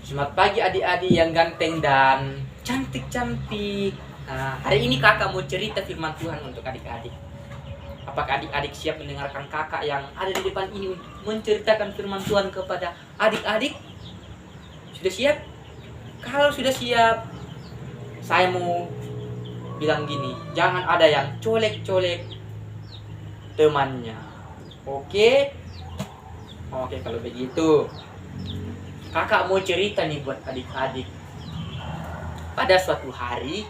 Selamat pagi adik-adik yang ganteng dan cantik-cantik. Nah, hari ini kakak mau cerita firman Tuhan untuk adik-adik. Apakah adik-adik siap mendengarkan kakak yang ada di depan ini untuk menceritakan firman Tuhan kepada adik-adik? Sudah siap? Kalau sudah siap, saya mau bilang gini, jangan ada yang colek-colek temannya. Oke? Oke, kalau begitu kakak mau cerita nih buat adik-adik. Pada suatu hari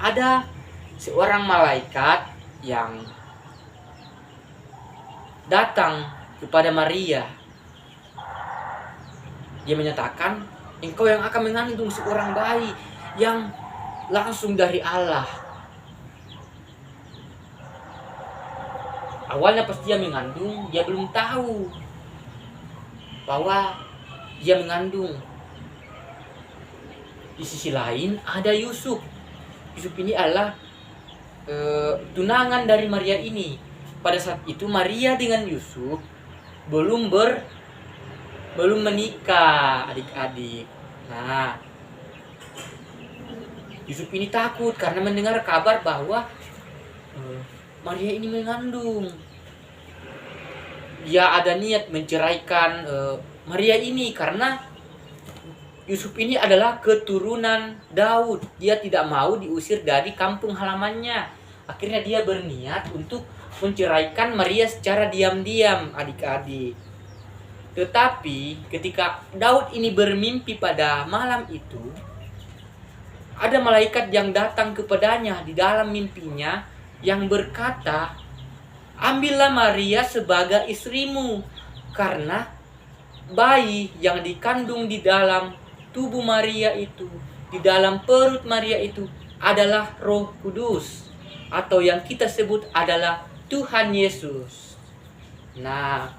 ada seorang malaikat yang datang kepada Maria. Dia menyatakan, engkau yang akan mengandung seorang bayi yang langsung dari Allah. Awalnya pas dia mengandung, dia belum tahu bahwa dia mengandung. Di sisi lain ada Yusuf. Yusuf ini adalah tunangan dari Maria ini. Pada saat itu Maria dengan Yusuf belum menikah, adik-adik. Nah, Yusuf ini takut karena mendengar kabar bahwa Maria ini mengandung. Dia ada niat menceraikan Maria ini karena Yusuf ini adalah keturunan Daud. Dia tidak mau diusir dari kampung halamannya. Akhirnya dia berniat untuk menceraikan Maria secara diam-diam, adik-adik. Tetapi ketika Daud ini bermimpi pada malam itu, ada malaikat yang datang kepadanya di dalam mimpinya yang berkata, ambillah Maria sebagai istrimu, karena bayi yang dikandung di dalam tubuh Maria itu, di dalam perut Maria itu adalah Roh Kudus, atau yang kita sebut adalah Tuhan Yesus. Nah,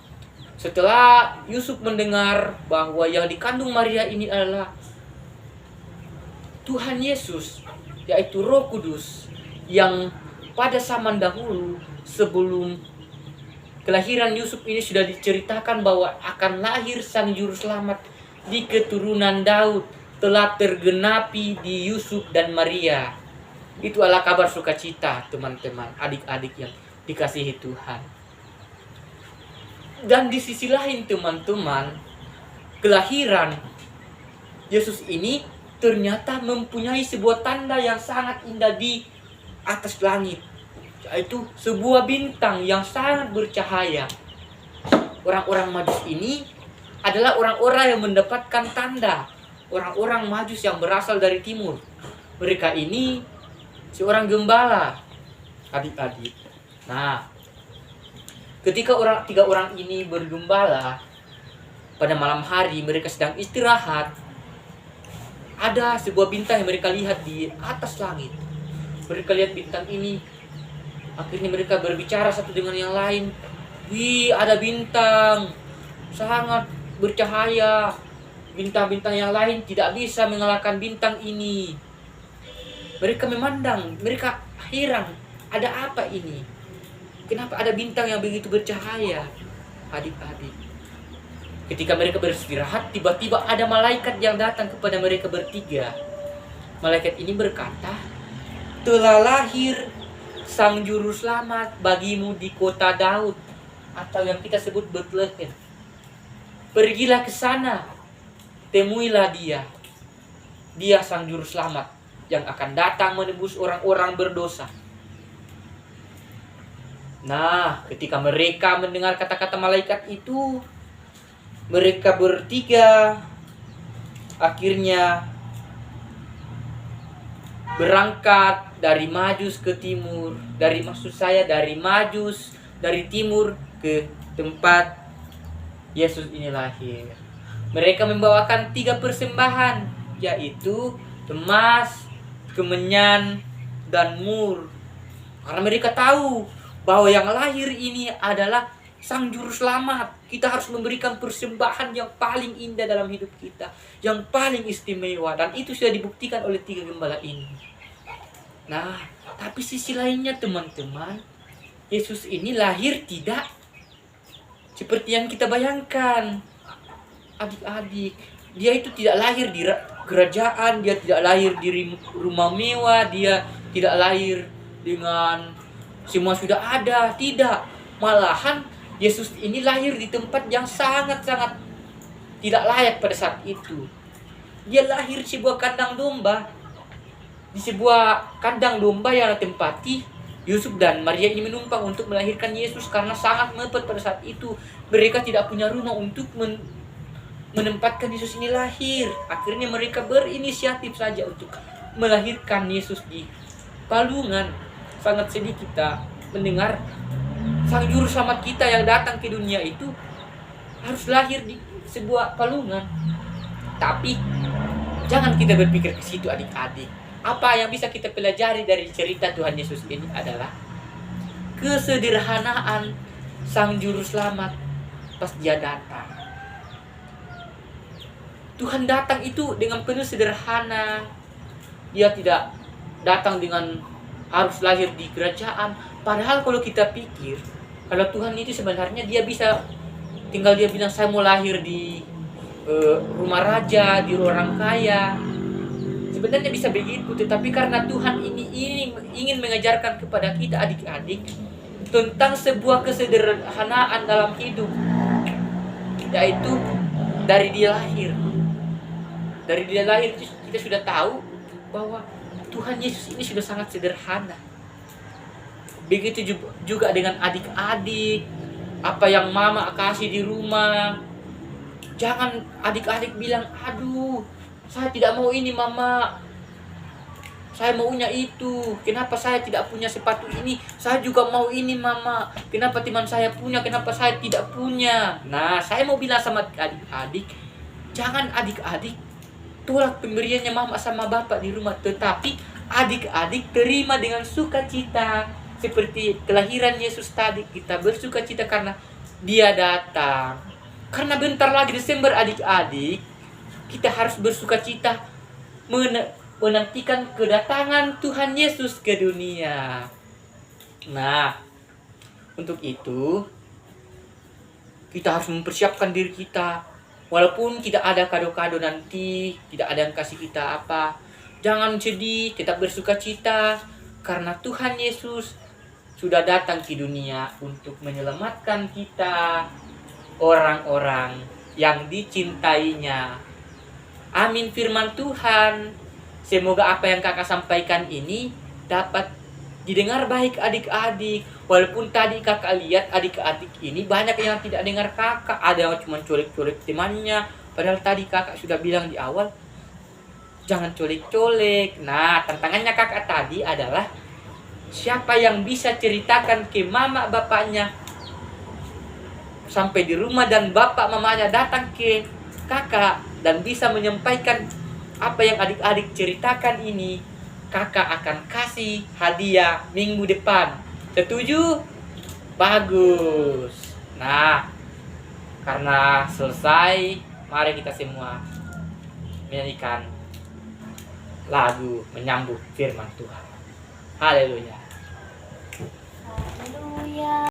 setelah Yusuf mendengar bahwa yang dikandung Maria ini adalah Tuhan Yesus, yaitu Roh Kudus, yang pada zaman dahulu sebelum kelahiran Yusuf ini sudah diceritakan bahwa akan lahir sang juru selamat di keturunan Daud, telah tergenapi di Yusuf dan Maria. Itu adalah kabar sukacita, teman-teman, adik-adik yang dikasihi Tuhan. Dan di sisi lain, teman-teman, kelahiran Yesus ini ternyata mempunyai sebuah tanda yang sangat indah di atas langit, yaitu sebuah bintang yang sangat bercahaya. Orang-orang Majus ini adalah orang-orang yang mendapatkan tanda. Orang-orang Majus yang berasal dari timur. Mereka ini seorang gembala, adik-adik. Nah, ketika tiga orang ini bergembala pada malam hari, mereka sedang istirahat. Ada sebuah bintang yang mereka lihat di atas langit. Mereka lihat bintang ini. Akhirnya mereka berbicara satu dengan yang lain. Wih, ada bintang sangat bercahaya. Bintang-bintang yang lain tidak bisa mengalahkan bintang ini. Mereka memandang, mereka heran. Ada apa ini? Kenapa ada bintang yang begitu bercahaya? Adik-adik, ketika mereka beristirahat, tiba-tiba ada malaikat yang datang kepada mereka bertiga. Malaikat ini berkata, telah lahir sang juru selamat bagimu di kota Daud, atau yang kita sebut Bethlehem. Pergilah ke sana, temuilah dia. Dia sang juru selamat yang akan datang menebus orang-orang berdosa. Nah, ketika mereka mendengar kata-kata malaikat itu, mereka bertiga akhirnya berangkat dari Majus ke timur, dari Majus dari timur ke tempat Yesus ini lahir. Mereka membawakan 3 persembahan, yaitu emas, kemenyan, dan mur. Karena mereka tahu bahwa yang lahir ini adalah sang juru selamat. Kita harus memberikan persembahan yang paling indah dalam hidup kita, yang paling istimewa, dan itu sudah dibuktikan oleh 3 gembala ini. Nah, tapi sisi lainnya, teman-teman, Yesus ini lahir tidak seperti yang kita bayangkan. adik-adik. Dia itu tidak lahir di kerajaan, dia tidak lahir di rumah mewah, dia tidak lahir dengan semua sudah ada, tidak. Malahan Yesus ini lahir di tempat yang sangat-sangat tidak layak pada saat itu. Dia lahir di sebuah kandang domba. Di sebuah kandang domba yang ditempati Yusuf dan Maria ini menumpang untuk melahirkan Yesus karena sangat mepet pada saat itu. Mereka tidak punya rumah untuk menempatkan Yesus ini lahir. Akhirnya mereka berinisiatif saja untuk melahirkan Yesus di palungan. Sangat sedih kita mendengar Sang Juru Selamat kita yang datang ke dunia itu harus lahir di sebuah palungan. Tapi jangan kita berpikir ke situ adik-adik. Apa yang bisa kita pelajari dari cerita Tuhan Yesus ini adalah kesederhanaan Sang Juru Selamat pas dia datang. Tuhan datang itu dengan penuh sederhana. Dia tidak datang dengan harus lahir di kerajaan. Padahal kalau kita pikir, kalau Tuhan itu sebenarnya dia bisa tinggal dia bilang saya mau lahir di rumah raja, di orang kaya. Sebenarnya bisa begitu, tetapi karena Tuhan ini ingin mengajarkan kepada kita adik-adik tentang sebuah kesederhanaan dalam hidup, yaitu dari dia lahir. Dari dia lahir kita sudah tahu bahwa Tuhan Yesus ini sudah sangat sederhana. Begitu juga dengan adik-adik, apa yang mama kasih di rumah. Jangan adik-adik bilang, aduh saya tidak mau ini mama, saya maunya itu. Kenapa saya tidak punya sepatu ini? Saya juga mau ini mama. Kenapa teman saya punya, kenapa saya tidak punya? Nah, saya mau bilang sama adik-adik, jangan adik-adik tolak pemberiannya mama sama bapak di rumah, tetapi adik-adik terima dengan sukacita. Seperti kelahiran Yesus tadi, kita bersukacita karena dia datang. Karena bentar lagi Desember adik-adik, kita harus bersukacita menantikan kedatangan Tuhan Yesus ke dunia. Nah, untuk itu kita harus mempersiapkan diri kita. Walaupun tidak ada kado-kado nanti, tidak ada yang kasih kita apa, jangan sedih, tetap bersukacita karena Tuhan Yesus sudah datang ke dunia untuk menyelamatkan kita, orang-orang yang dicintainya. Amin firman Tuhan. Semoga apa yang kakak sampaikan ini dapat didengar baik adik-adik. Walaupun tadi kakak lihat adik-adik ini banyak yang tidak dengar kakak. Ada yang cuma colek-colek temannya. Padahal tadi kakak sudah bilang di awal, jangan colek-colek. Nah, tantangannya kakak tadi adalah siapa yang bisa ceritakan ke mama bapaknya sampai di rumah dan bapak mamanya datang ke kakak dan bisa menyampaikan apa yang adik-adik ceritakan ini, kakak akan kasih hadiah minggu depan. Setuju? Bagus. Nah, karena selesai, mari kita semua menyanyikan lagu menyambut firman Tuhan. Haleluya. Haleluya.